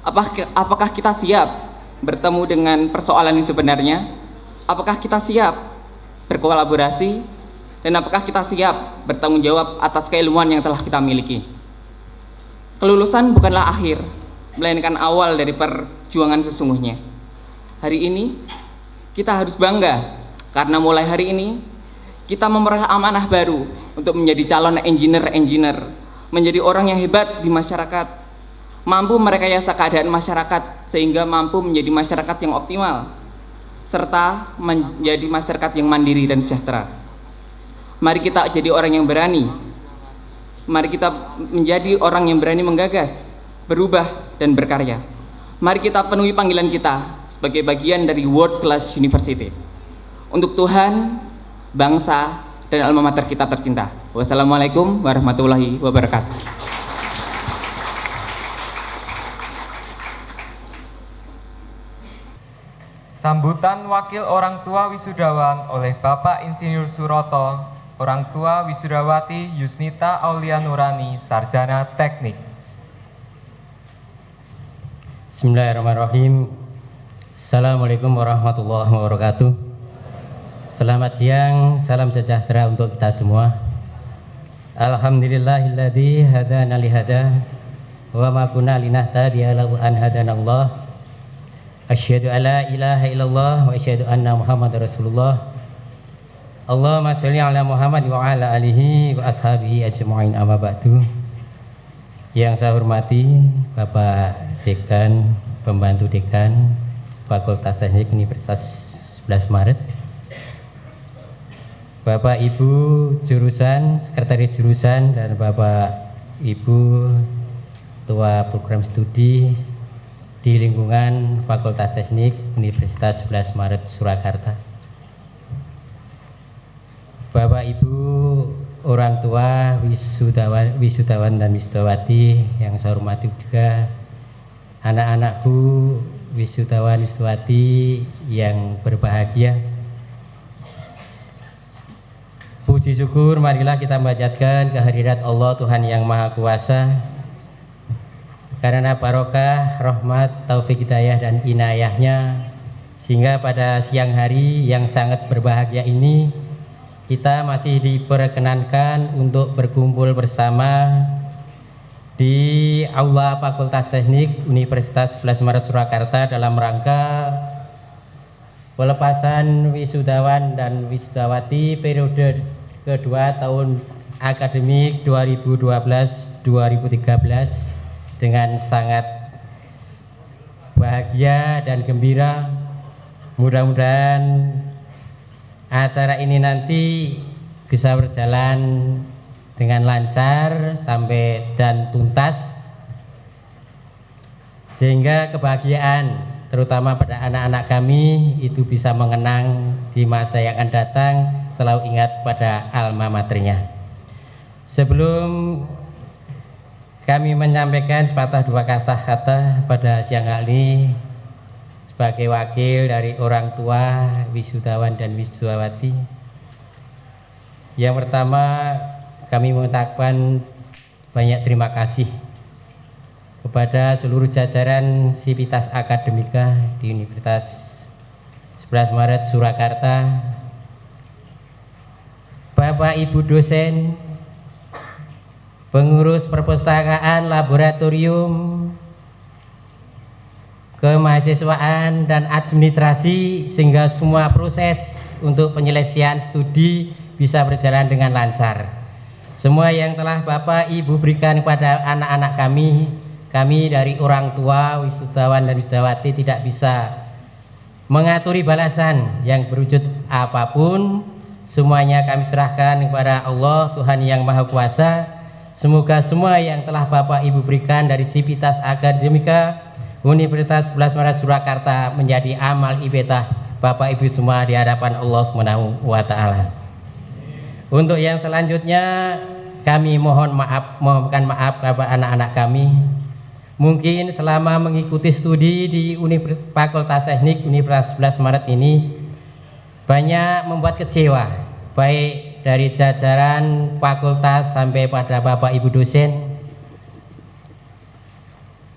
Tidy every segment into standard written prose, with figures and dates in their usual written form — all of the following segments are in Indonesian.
Apakah kita siap bertemu dengan persoalan yang sebenarnya? Apakah kita siap berkolaborasi? Dan apakah kita siap bertanggung jawab atas keilmuan yang telah kita miliki? Kelulusan bukanlah akhir, melainkan awal dari perjuangan sesungguhnya. Hari ini kita harus bangga karena mulai hari ini kita memperoleh amanah baru untuk menjadi calon engineer, menjadi orang yang hebat di masyarakat, mampu merekayasa keadaan masyarakat sehingga mampu menjadi masyarakat yang optimal, serta menjadi masyarakat yang mandiri dan sejahtera. Mari kita jadi orang yang berani. Mari kita menjadi orang yang berani menggagas, berubah, dan berkarya. Mari kita penuhi panggilan kita sebagai bagian dari World Class University untuk Tuhan, bangsa, dan alma mater kita tercinta. Wassalamualaikum warahmatullahi wabarakatuh. Sambutan Wakil Orang Tua Wisudawan oleh Bapak Insinyur Suroto, Orang Tua Wisudawati Yusnita Aulia Nurani, Sarjana Teknik. Bismillahirrahmanirrahim. Assalamualaikum warahmatullahi wabarakatuh. Selamat siang, salam sejahtera untuk kita semua. Alhamdulillahilladzi hadana lihada wa ma kunna linahtadiya laula an hadanallah. Asyhadu alla ilaha illallah wa asyhadu anna Muhammadar Rasulullah. Allahumma sholli ala Muhammad wa ala alihi wa ashabihi ajma'in, amma ba'du. Yang saya hormati Bapak Dekan, Pembantu Dekan Fakultas Teknik Universitas 11 Maret, Bapak Ibu jurusan, sekretaris jurusan, dan Bapak Ibu Ketua Program Studi di lingkungan Fakultas Teknik Universitas 11 Maret Surakarta, Bapak Ibu orang tua wisudawan dan wisudawati yang saya hormati, juga anak-anakku wisudawan wisudawati yang berbahagia. Puji syukur marilah kita panjatkan kehadirat Allah Tuhan yang Maha Kuasa, karena barokah, rahmat, taufik, hidayah, dan inayahnya, sehingga pada siang hari yang sangat berbahagia ini kita masih diperkenankan untuk berkumpul bersama di Aula Fakultas Teknik Universitas 11 Maret Surakarta dalam rangka pelepasan wisudawan dan wisudawati periode kedua tahun akademik 2012-2013 dengan sangat bahagia dan gembira. Mudah-mudahan acara ini nanti bisa berjalan dengan lancar sampai dan tuntas, sehingga kebahagiaan terutama pada anak-anak kami itu bisa mengenang di masa yang akan datang, selalu ingat pada alma maternya. Sebelum kami menyampaikan sepatah dua kata-kata pada siang hari sebagai wakil dari orang tua wisudawan dan wisudawati, yang pertama kami mengucapkan banyak terima kasih kepada seluruh jajaran Sivitas Akademika di Universitas 11 Maret Surakarta, Bapak Ibu dosen, pengurus perpustakaan, laboratorium, kemahasiswaan, dan administrasi, sehingga semua proses untuk penyelesaian studi bisa berjalan dengan lancar. Semua yang telah Bapak Ibu berikan kepada anak-anak kami dari orang tua wisudawan dan wisudawati tidak bisa mengaturi balasan yang berwujud apapun. Semuanya kami serahkan kepada Allah Tuhan yang Maha Kuasa. Semoga semua yang telah Bapak Ibu berikan dari Sivitas Akademika Universitas 11 Maret Surakarta menjadi amal ibadah Bapak Ibu semua di hadapan Allah Subhanahu wa Ta'ala. Untuk yang selanjutnya kami mohonkan maaf kepada anak-anak kami. Mungkin selama mengikuti studi di Fakultas Teknik Universitas 11 Maret ini banyak membuat kecewa, baik dari jajaran fakultas sampai pada Bapak Ibu dosen.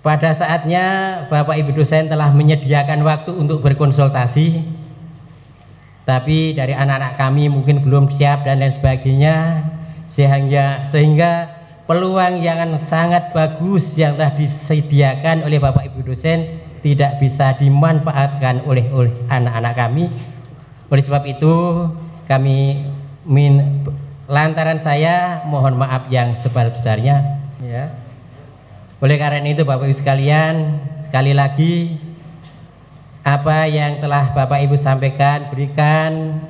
pada saatnya Bapak Ibu dosen telah menyediakan waktu untuk berkonsultasi, tapi dari anak-anak kami mungkin belum siap dan lain sebagainya, sehingga peluang yang sangat bagus yang telah disediakan oleh Bapak Ibu dosen tidak bisa dimanfaatkan oleh anak-anak kami. Oleh sebab itu kami lantaran saya mohon maaf yang sebesar-besarnya ya. Oleh karena itu Bapak Ibu sekalian, sekali lagi apa yang telah Bapak Ibu sampaikan berikan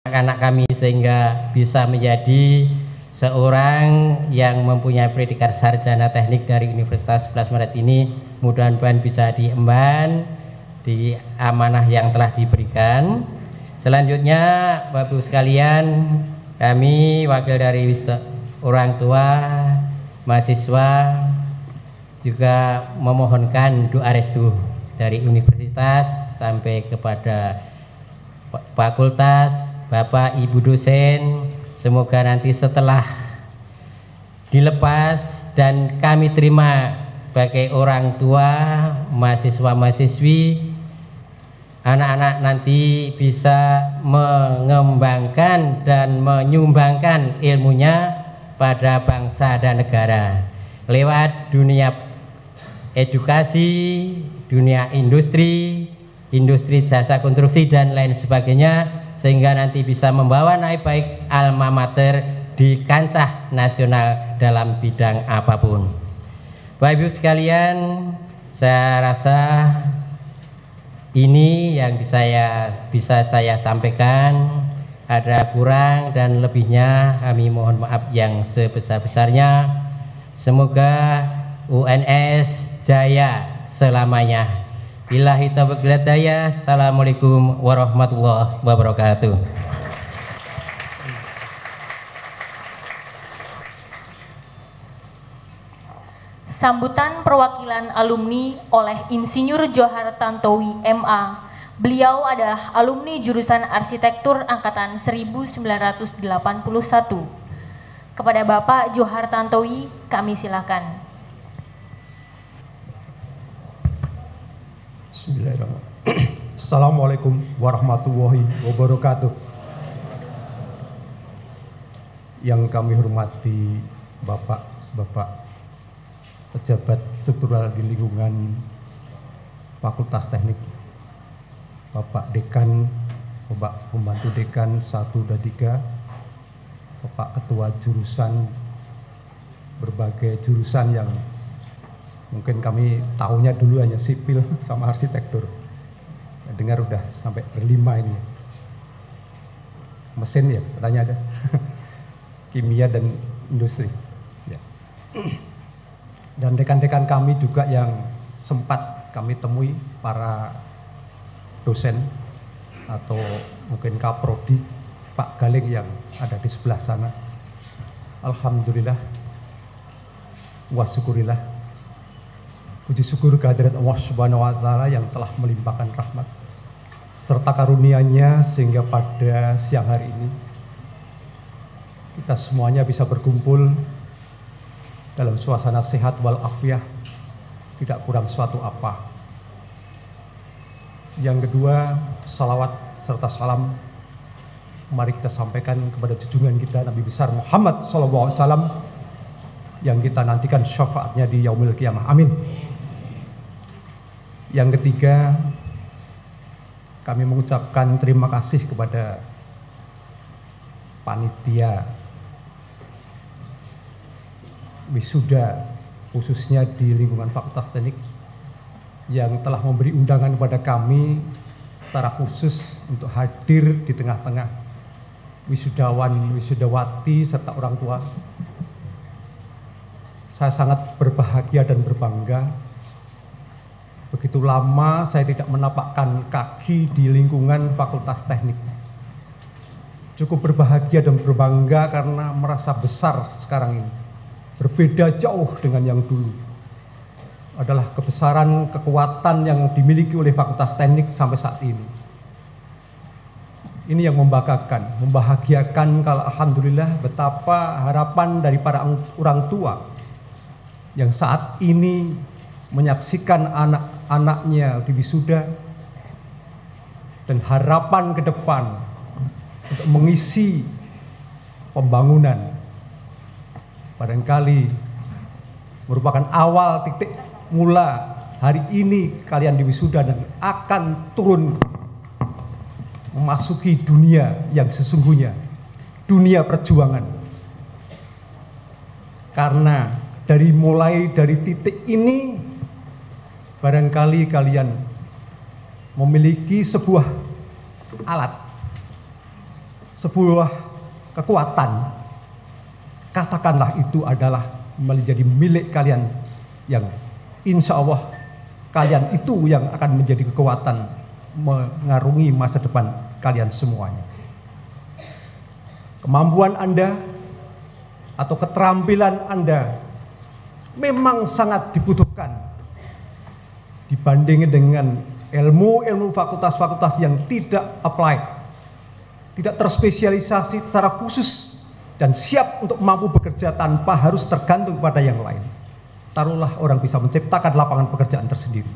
anak-anak kami sehingga bisa menjadi seorang yang mempunyai predikat sarjana teknik dari Universitas 11 Maret ini, mudah-mudahan bisa diemban di amanah yang telah diberikan. Selanjutnya Bapak Ibu sekalian, kami wakil dari orang tua mahasiswa juga memohonkan doa restu dari universitas sampai kepada fakultas, Bapak Ibu dosen, semoga nanti setelah dilepas dan kami terima sebagai orang tua mahasiswa-mahasiswi, anak-anak nanti bisa mengembangkan dan menyumbangkan ilmunya pada bangsa dan negara lewat dunia edukasi, dunia industri jasa konstruksi dan lain sebagainya, sehingga nanti bisa membawa naik baik alma mater di kancah nasional dalam bidang apapun. Bapak Ibu sekalian, saya rasa ini yang bisa saya sampaikan. Ada kurang dan lebihnya kami mohon maaf yang sebesar-besarnya. Semoga UNS jaya selamanya. Billahi taufiq wal hidayah. Assalamualaikum warahmatullahi wabarakatuh. Sambutan perwakilan alumni oleh Insinyur Johar Tantowi MA. Beliau adalah alumni jurusan Arsitektur angkatan 1981. Kepada Bapak Johar Tantowi, kami silakan. Bismillahirrahmanirrahim. Assalamualaikum warahmatullahi wabarakatuh. Yang kami hormati Bapak-Bapak pejabat struktural di lingkungan Fakultas Teknik, Bapak Dekan, Bapak Pembantu Dekan 1 dan 3, Bapak Ketua jurusan, berbagai jurusan yang mungkin kami tahunya dulu hanya sipil sama arsitektur. Ya, dengar udah sampai berlima ini. Mesin ya, katanya ada. Kimia dan industri. Ya. Dan rekan-rekan kami juga yang sempat kami temui, para dosen atau mungkin Kaprodi, Pak Galing yang ada di sebelah sana. Alhamdulillah wa syukurillah. Puji syukur kehadirat Allah Subhanahu wa Ta'ala yang telah melimpahkan rahmat serta karunia-Nya sehingga pada siang hari ini kita semuanya bisa berkumpul dalam suasana sehat walafiat, tidak kurang suatu apa. Yang kedua, salawat serta salam mari kita sampaikan kepada junjungan kita Nabi besar Muhammad SAW yang kita nantikan syafaatnya di yaumil qiyamah. Amin. Yang ketiga, kami mengucapkan terima kasih kepada panitia wisuda khususnya di lingkungan Fakultas Teknik yang telah memberi undangan kepada kami secara khusus untuk hadir di tengah-tengah wisudawan, wisudawati serta orang tua. Saya sangat berbahagia dan berbangga. Begitu lama saya tidak menapakkan kaki di lingkungan Fakultas Teknik. Cukup berbahagia dan berbangga karena merasa besar sekarang ini. Berbeda jauh dengan yang dulu. Adalah kebesaran, kekuatan yang dimiliki oleh Fakultas Teknik sampai saat ini. Ini yang membanggakan, membahagiakan kalau alhamdulillah betapa harapan dari para orang tua yang saat ini menyaksikan anak-anaknya di wisuda, dan harapan ke depan untuk mengisi pembangunan barangkali merupakan awal titik mula hari ini kalian di wisuda dan akan turun memasuki dunia yang sesungguhnya, dunia perjuangan. Karena mulai dari titik ini barangkali kalian memiliki sebuah alat, sebuah kekuatan, katakanlah itu adalah menjadi milik kalian yang insya Allah kalian itu yang akan menjadi kekuatan mengarungi masa depan kalian semuanya. Kemampuan Anda atau keterampilan Anda memang sangat dibutuhkan dibandingkan dengan ilmu-ilmu fakultas-fakultas yang tidak applied, tidak terspesialisasi secara khusus dan siap untuk mampu bekerja tanpa harus tergantung pada yang lain. Taruhlah orang bisa menciptakan lapangan pekerjaan tersendiri.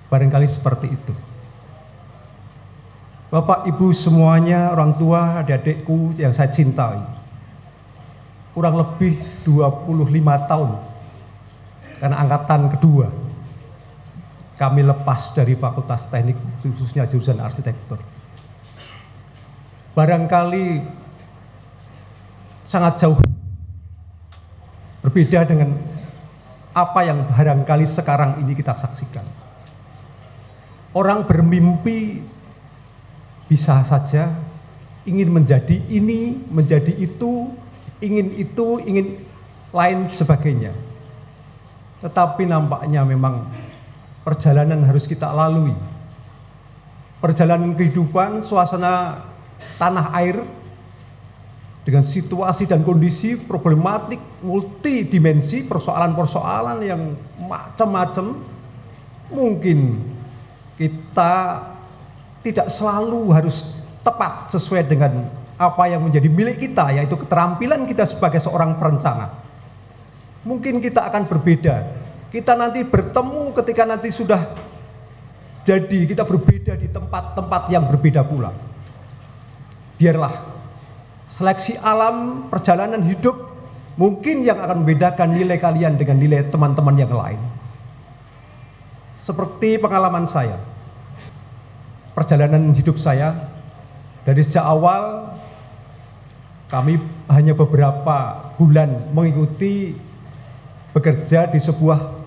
Barangkali seperti itu. Bapak, Ibu semuanya, orang tua, adik-adikku yang saya cintai. Kurang lebih 25 tahun, karena angkatan kedua, kami lepas dari Fakultas Teknik, khususnya jurusan arsitektur. Barangkali sangat jauh berbeda dengan apa yang barangkali sekarang ini kita saksikan. Orang bermimpi bisa saja ingin menjadi ini, menjadi itu, ingin lain sebagainya. Tetapi nampaknya memang perjalanan harus kita lalui. Perjalanan kehidupan, suasana tanah air, dengan situasi dan kondisi problematik multidimensi, persoalan-persoalan yang macam-macam, mungkin kita tidak selalu harus tepat sesuai dengan apa yang menjadi milik kita, yaitu keterampilan kita sebagai seorang perencana. Mungkin kita akan berbeda. Kita nanti bertemu ketika nanti sudah jadi, kita berbeda di tempat-tempat yang berbeda pula. Biarlah seleksi alam, perjalanan hidup mungkin yang akan membedakan nilai kalian dengan nilai teman-teman yang lain. Seperti pengalaman saya, perjalanan hidup saya dari sejak awal, kami hanya beberapa bulan mengikuti bekerja di sebuah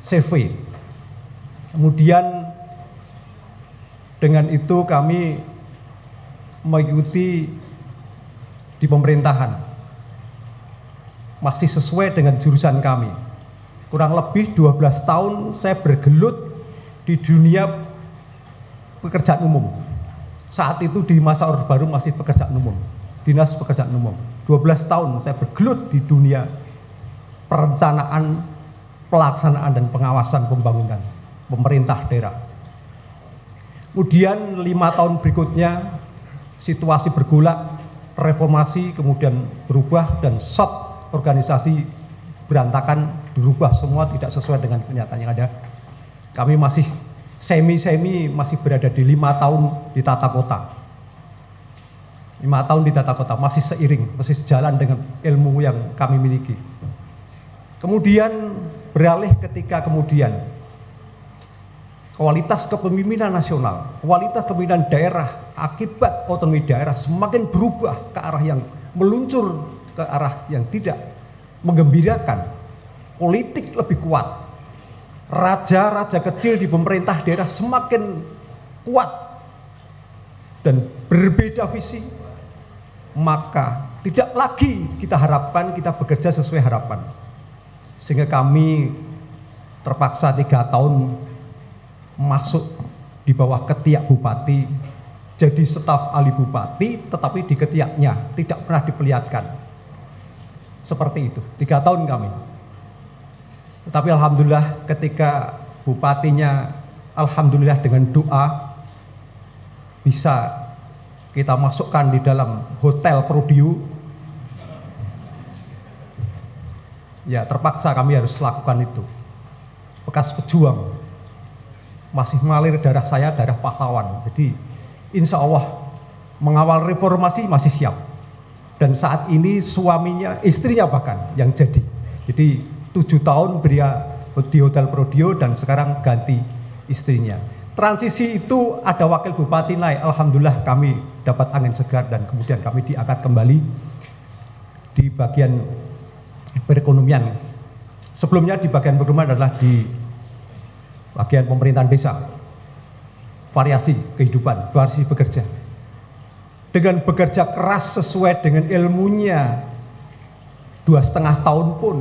CV. Kemudian dengan itu kami mengikuti di pemerintahan, masih sesuai dengan jurusan kami. Kurang lebih 12 tahun saya bergelut di dunia pekerjaan umum. Saat itu di masa Orde Baru masih pekerjaan umum, dinas pekerjaan umum. 12 tahun saya bergelut di dunia perencanaan, pelaksanaan dan pengawasan pembangunan pemerintah daerah. Kemudian 5 tahun berikutnya situasi bergolak, reformasi kemudian berubah dan shot organisasi berantakan, berubah semua tidak sesuai dengan kenyataan yang ada. Kami masih semi masih berada di 5 tahun di tata kota. 5 tahun di tata kota masih seiring, masih sejalan dengan ilmu yang kami miliki. Kemudian beralih ketika kemudian kualitas kepemimpinan nasional, kualitas kepemimpinan daerah akibat otonomi daerah semakin berubah ke arah yang meluncur ke arah yang tidak menggembirakan. Politik lebih kuat, raja-raja kecil di pemerintah daerah semakin kuat dan berbeda visi, maka tidak lagi kita harapkan kita bekerja sesuai harapan. Sehingga kami terpaksa 3 tahun masuk di bawah ketiak bupati, jadi staf ahli bupati, tetapi di ketiaknya tidak pernah diperlihatkan. Seperti itu, 3 tahun kami. Tetapi alhamdulillah ketika bupatinya, alhamdulillah dengan doa, bisa kita masukkan di dalam hotel Prodiu. Ya terpaksa kami harus lakukan itu. Bekas pejuang, masih mengalir darah saya, darah pahlawan. Jadi insya Allah mengawal reformasi masih siap. Dan saat ini suaminya, istrinya bahkan yang jadi. Jadi 7 tahun beria di Hotel Prodio dan sekarang ganti istrinya. Transisi itu ada wakil bupati naik, alhamdulillah kami dapat angin segar dan kemudian kami diangkat kembali di bagian perekonomian. Sebelumnya di bagian perekonomian adalah di bagian pemerintahan desa. Variasi kehidupan, variasi bekerja. Dengan bekerja keras sesuai dengan ilmunya 2,5 tahun pun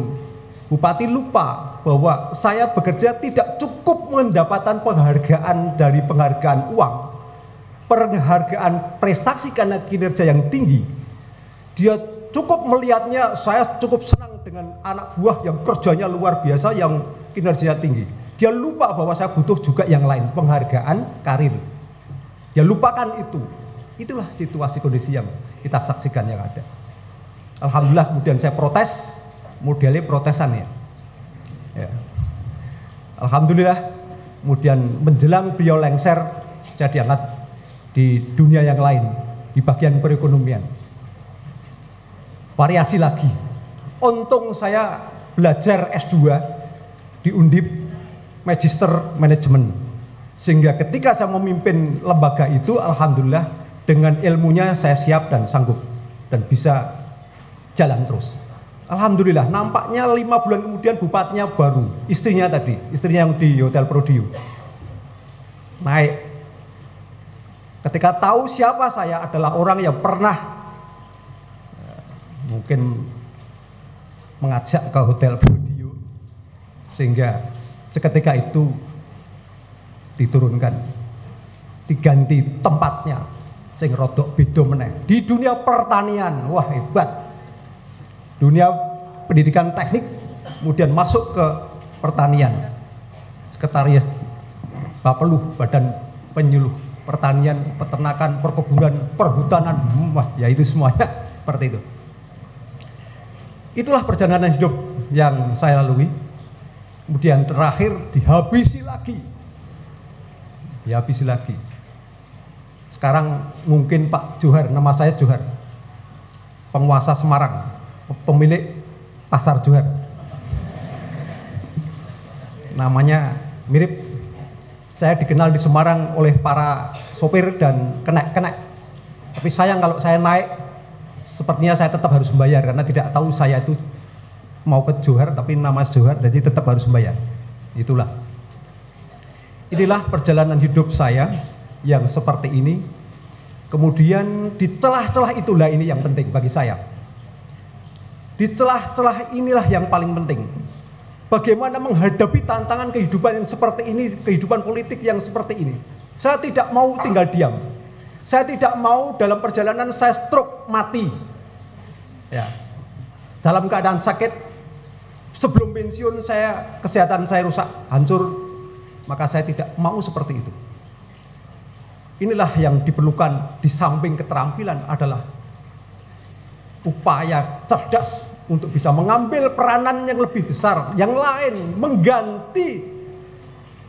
Bupati lupa bahwa saya bekerja tidak cukup mendapatkan penghargaan dari penghargaan uang, penghargaan prestasi karena kinerja yang tinggi. Dia cukup melihatnya, saya cukup senang dengan anak buah yang kerjanya luar biasa, yang kinerjanya tinggi. Dia lupa bahwa saya butuh juga yang lain, penghargaan karir. Dia lupakan itu. Itulah situasi kondisi yang kita saksikan yang ada. Alhamdulillah kemudian saya protes, modelnya protesan ya. Alhamdulillah kemudian menjelang beliau lengser, saya diangkat di dunia yang lain, di bagian perekonomian. Variasi lagi. Untung saya belajar S2 di Undip Magister Manajemen. Sehingga ketika saya memimpin lembaga itu, alhamdulillah dengan ilmunya saya siap dan sanggup dan bisa jalan terus. Alhamdulillah, nampaknya 5 bulan kemudian bupatinya baru, istrinya tadi, istrinya yang di Hotel Prodio naik. Ketika tahu siapa saya adalah orang yang pernah mungkin mengajak ke Hotel Prodio, sehingga seketika itu diturunkan, diganti tempatnya, sing rodok beda meneh. Di dunia pertanian, wah hebat. Dunia pendidikan teknik, kemudian masuk ke pertanian. Sekretariat Bapeluh, Badan Penyuluh Pertanian, Peternakan, Perkebunan, Perhutanan, wah ya itu semuanya seperti itu. Itulah perjalanan hidup yang saya lalui. Kemudian terakhir dihabisi lagi. Dihabisi lagi. Sekarang mungkin Pak Johar, nama saya Johar, penguasa Semarang, pemilik pasar Johar. Namanya mirip, saya dikenal di Semarang oleh para sopir dan kenek-kenek. Tapi sayang kalau saya naik, sepertinya saya tetap harus membayar karena tidak tahu saya itu mau ke Johar tapi nama Johar, jadi tetap harus membayar. Inilah perjalanan hidup saya yang seperti ini. Kemudian di celah-celah itulah ini yang penting bagi saya. Di celah-celah inilah yang paling penting. Bagaimana menghadapi tantangan kehidupan yang seperti ini, kehidupan politik yang seperti ini. Saya tidak mau tinggal diam. Saya tidak mau dalam perjalanan saya stroke, mati. Ya. Dalam keadaan sakit, sebelum pensiun saya, kesehatan saya rusak, hancur. Maka saya tidak mau seperti itu. Inilah yang diperlukan di samping keterampilan adalah upaya cerdas untuk bisa mengambil peranan yang lebih besar, yang lain, mengganti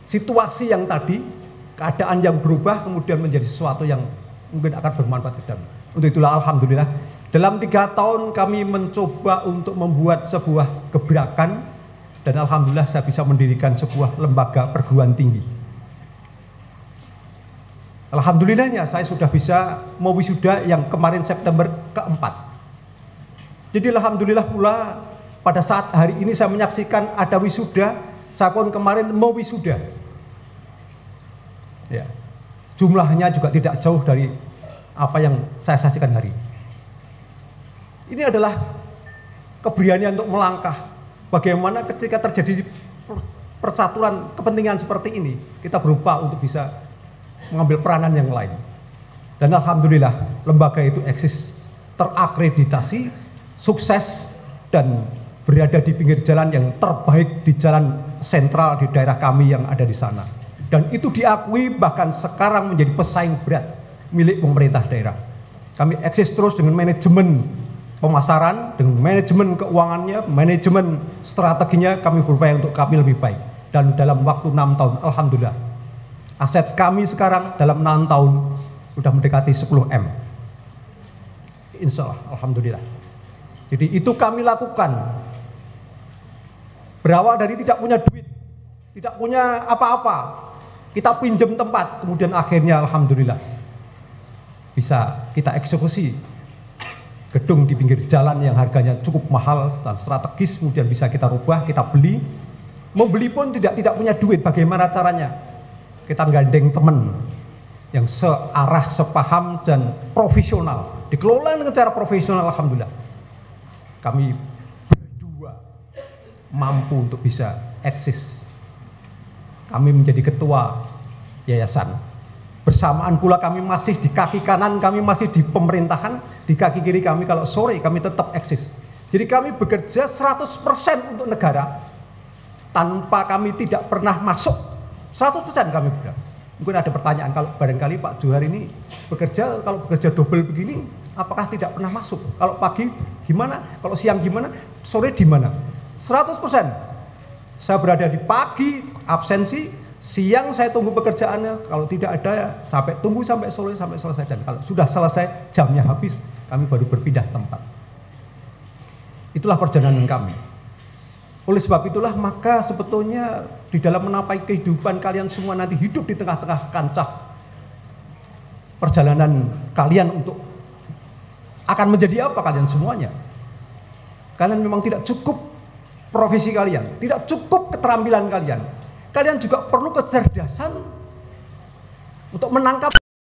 situasi yang tadi, keadaan yang berubah kemudian menjadi sesuatu yang mungkin akan bermanfaat ke depan. Untuk itulah alhamdulillah dalam 3 tahun kami mencoba untuk membuat sebuah gebrakan dan alhamdulillah saya bisa mendirikan sebuah lembaga perguruan tinggi. Alhamdulillahnya saya sudah bisa mewisuda yang kemarin September ke-4. Jadi alhamdulillah pula pada saat hari ini saya menyaksikan ada wisuda, saya pun kemarin mau wisuda. Ya. Jumlahnya juga tidak jauh dari apa yang saya saksikan hari ini. Ini adalah keberanian untuk melangkah. Bagaimana ketika terjadi persaturan kepentingan seperti ini, kita berupaya untuk bisa mengambil peranan yang lain. Dan alhamdulillah lembaga itu eksis, terakreditasi, sukses, dan berada di pinggir jalan yang terbaik di jalan sentral di daerah kami yang ada di sana. Dan itu diakui bahkan sekarang menjadi pesaing berat milik pemerintah daerah. Kami eksis terus dengan manajemen pemasaran, dengan manajemen keuangannya, manajemen strateginya kami berupaya untuk kami lebih baik. Dan dalam waktu 6 tahun, alhamdulillah, aset kami sekarang dalam 6 tahun sudah mendekati 10 M. Insya Allah, alhamdulillah. Jadi itu kami lakukan. Berawal dari tidak punya duit, tidak punya apa-apa, kita pinjam tempat, kemudian akhirnya alhamdulillah bisa kita eksekusi gedung di pinggir jalan yang harganya cukup mahal dan strategis, kemudian bisa kita rubah, kita beli. Membeli pun tidak punya duit, bagaimana caranya? Kita gandeng teman yang searah, sepaham dan profesional, dikelola dengan cara profesional, alhamdulillah. Kami berdua mampu untuk bisa eksis. Kami menjadi ketua yayasan. Bersamaan pula kami masih di kaki kanan, kami masih di pemerintahan, di kaki kiri kami kalau sore kami tetap eksis. Jadi kami bekerja 100% untuk negara tanpa kami tidak pernah masuk. 100% kami bekerja. Mungkin ada pertanyaan, kalau barangkali Pak Johar ini bekerja, kalau bekerja double begini, apakah tidak pernah masuk? Kalau pagi gimana? Kalau siang gimana? Sore di mana? 100%. Saya berada di pagi, absensi, siang saya tunggu pekerjaannya, kalau tidak ada tunggu sampai sore sampai selesai, dan kalau sudah selesai jamnya habis, kami baru berpindah tempat. Itulah perjalanan kami. Oleh sebab itulah maka sebetulnya di dalam menapai kehidupan kalian semua nanti hidup di tengah-tengah kancah perjalanan kalian untuk akan menjadi apa kalian semuanya. Kalian memang tidak cukup profesi kalian, tidak cukup keterampilan kalian. Kalian juga perlu kecerdasan untuk menangkap